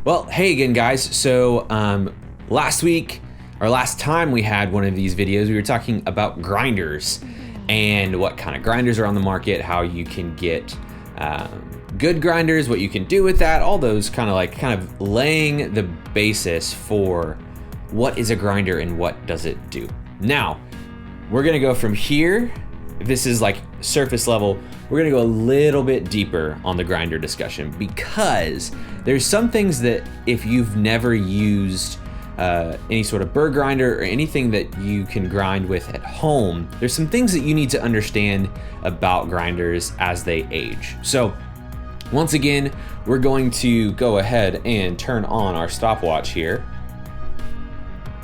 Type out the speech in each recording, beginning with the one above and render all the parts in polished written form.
Well, hey again, guys. So last week, or last time we had one of these videos, we were talking about grinders and what kind of grinders are on the market, how you can get good grinders, what you can do with that, all those kind of laying the basis for what is a grinder and what does it do. Now, we're gonna go from here. This is like surface level. We're gonna go a little bit deeper on the grinder discussion because there's some things that if you've never used any sort of burr grinder or anything that you can grind with at home, there's some things that you need to understand about grinders as they age. So once again, we're going to go ahead and turn on our stopwatch here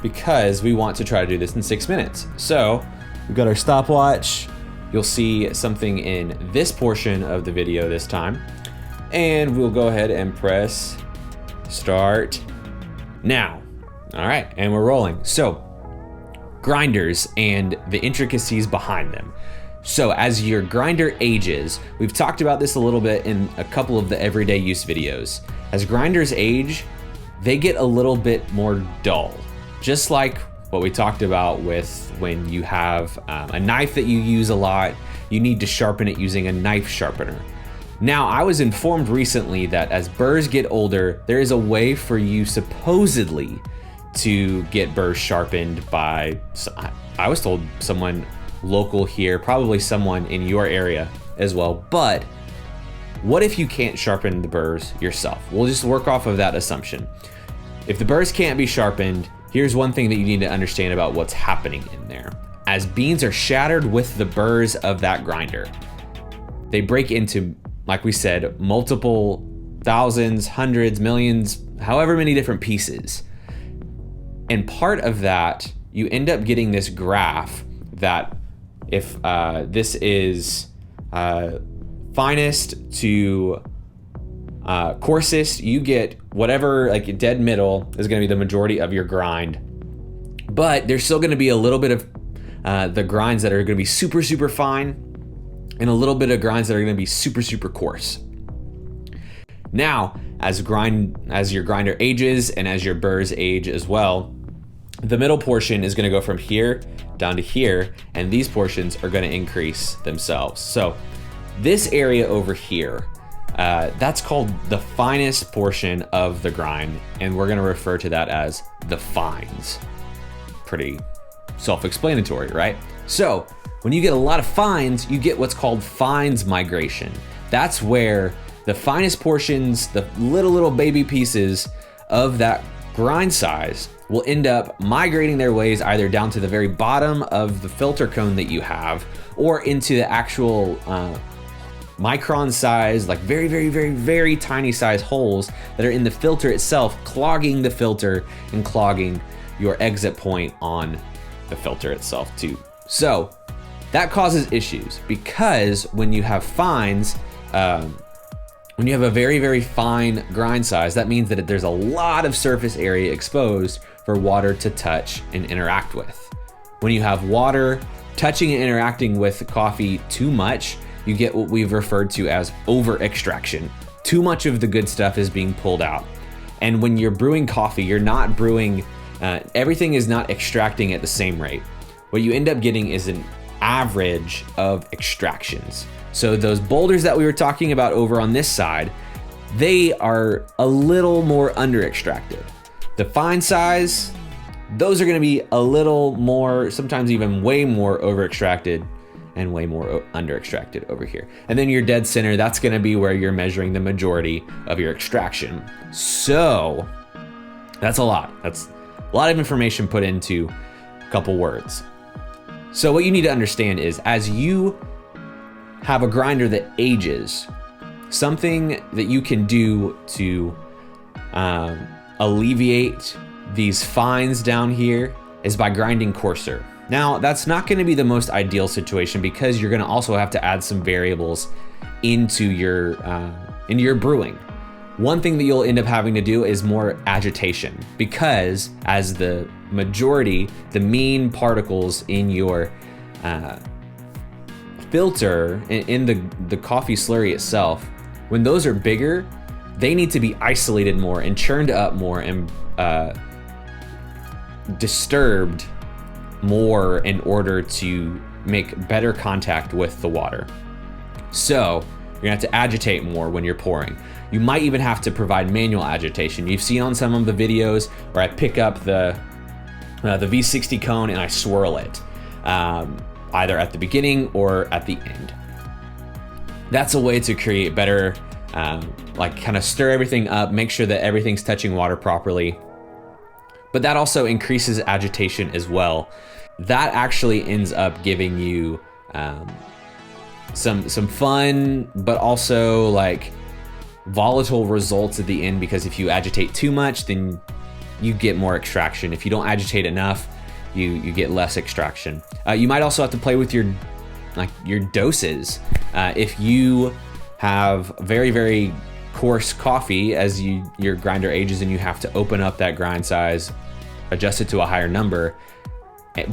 because we want to try to do this in 6 minutes. So we've got our stopwatch. You'll see something in this portion of the video this time, and we'll go ahead and press start now. All right, and we're rolling. So grinders and the intricacies behind them. So as your grinder ages, we've talked about this a little bit in a couple of the everyday use videos. As grinders age, they get a little bit more dull, just like what we talked about with when you have a knife that you use a lot, you need to sharpen it using a knife sharpener. Now, I was informed recently that as burrs get older, there is a way for you supposedly to get burrs sharpened by, I was told, someone local here, probably someone in your area as well. But what if you can't sharpen the burrs yourself? We'll just work off of that assumption. If the burrs can't be sharpened, here's one thing that you need to understand about what's happening in there. As beans are shattered with the burrs of that grinder, they break into, like we said, multiple thousands, hundreds, millions, however many different pieces. And part of that, you end up getting this graph that if this is finest to coarsest, you get whatever, like dead middle is gonna be the majority of your grind. But there's still gonna be a little bit of the grinds that are gonna be super, super fine and a little bit of grinds that are gonna be super, super coarse. Now, as your grinder ages and as your burrs age as well, the middle portion is gonna go from here down to here, and these portions are gonna increase themselves. So this area over here, that's called the finest portion of the grind, and we're gonna refer to that as the fines. Pretty self-explanatory, right? So when you get a lot of fines, you get what's called fines migration. That's where the finest portions, the little baby pieces of that grind size will end up migrating their ways either down to the very bottom of the filter cone that you have or into the actual micron size, like very tiny size holes that are in the filter itself, clogging the filter and clogging your exit point on the filter itself too. So that causes issues because when you have fines, when you have a very fine grind size, that means that there's a lot of surface area exposed for water to touch and interact with. When you have water touching and interacting with coffee too much, you get what we've referred to as overextraction. Too much of the good stuff is being pulled out. And when you're brewing coffee, you're not brewing, everything is not extracting at the same rate. What you end up getting is an average of extractions. So those boulders that we were talking about over on this side, they are a little more under extracted. The fine size, those are gonna be a little more, sometimes even way more over extracted and way more under extracted over here. And then your dead center, that's gonna be where you're measuring the majority of your extraction. So that's a lot. That's a lot of information put into a couple words. So what you need to understand is as you have a grinder that ages, something that you can do to alleviate these fines down here is by grinding coarser. Now, that's not gonna be the most ideal situation because you're gonna also have to add some variables into your brewing. One thing that you'll end up having to do is more agitation because as the majority, the mean particles in your filter, in the coffee slurry itself, when those are bigger, they need to be isolated more and churned up more and disturbed more in order to make better contact with the water. So you're gonna have to agitate more when you're pouring. You might even have to provide manual agitation. You've seen on some of the videos where I pick up the V60 cone and I swirl it, either at the beginning or at the end. That's a way to create better, like kind of stir everything up, make sure that everything's touching water properly. But that also increases agitation as well. That actually ends up giving you some fun, but also like volatile results at the end, because if you agitate too much, then you get more extraction. If you don't agitate enough, you get less extraction. You might also have to play with your doses. If you have very, very coarse coffee as your grinder ages and you have to open up that grind size, adjust it to a higher number,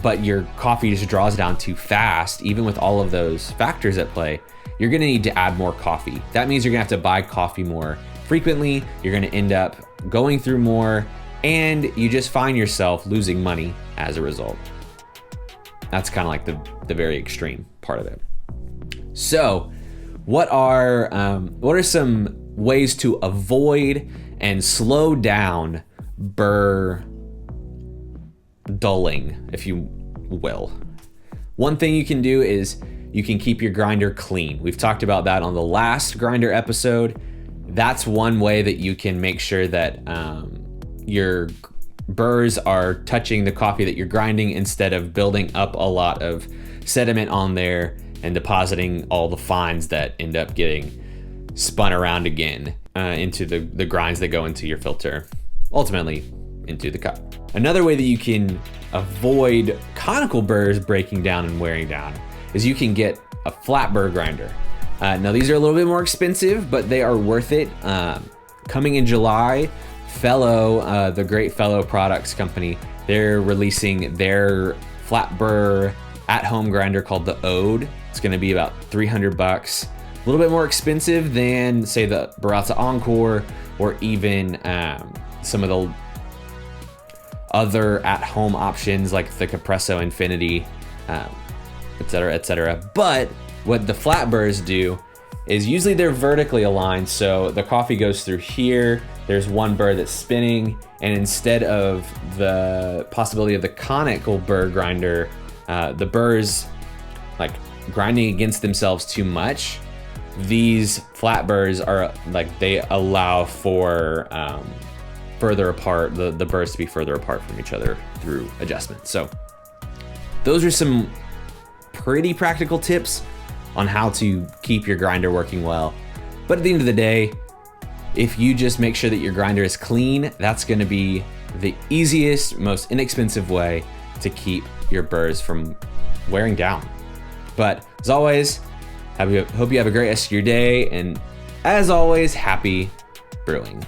but your coffee just draws down too fast, even with all of those factors at play, you're gonna need to add more coffee. That means you're gonna have to buy coffee more frequently, you're gonna end up going through more, and you just find yourself losing money as a result. That's kind of like the very extreme part of it. So what are some ways to avoid and slow down burr dulling, if you will? One thing you can do is you can keep your grinder clean. We've talked about that on the last grinder episode. That's one way that you can make sure that your burrs are touching the coffee that you're grinding instead of building up a lot of sediment on there and depositing all the fines that end up getting spun around again into the grinds that go into your filter, ultimately into the cup. Another way that you can avoid conical burrs breaking down and wearing down is you can get a flat burr grinder. Now these are a little bit more expensive, but they are worth it. Coming in July, Fellow, the great Fellow Products company, they're releasing their flat burr at-home grinder called the Ode. It's gonna be about $300, a little bit more expensive than say the Baratza Encore or even some of the other at-home options like the Capresso Infinity, et cetera, et cetera. But what the flat burrs do is usually they're vertically aligned, so the coffee goes through here, there's one burr that's spinning, and instead of the possibility of the conical burr grinder, the burrs like grinding against themselves too much, these flat burrs are like, they allow for further apart, the burrs to be further apart from each other through adjustment. So those are some pretty practical tips on how to keep your grinder working well. But at the end of the day, if you just make sure that your grinder is clean, that's gonna be the easiest, most inexpensive way to keep your burrs from wearing down. But as always, hope you have a great rest of your day, and as always, happy brewing.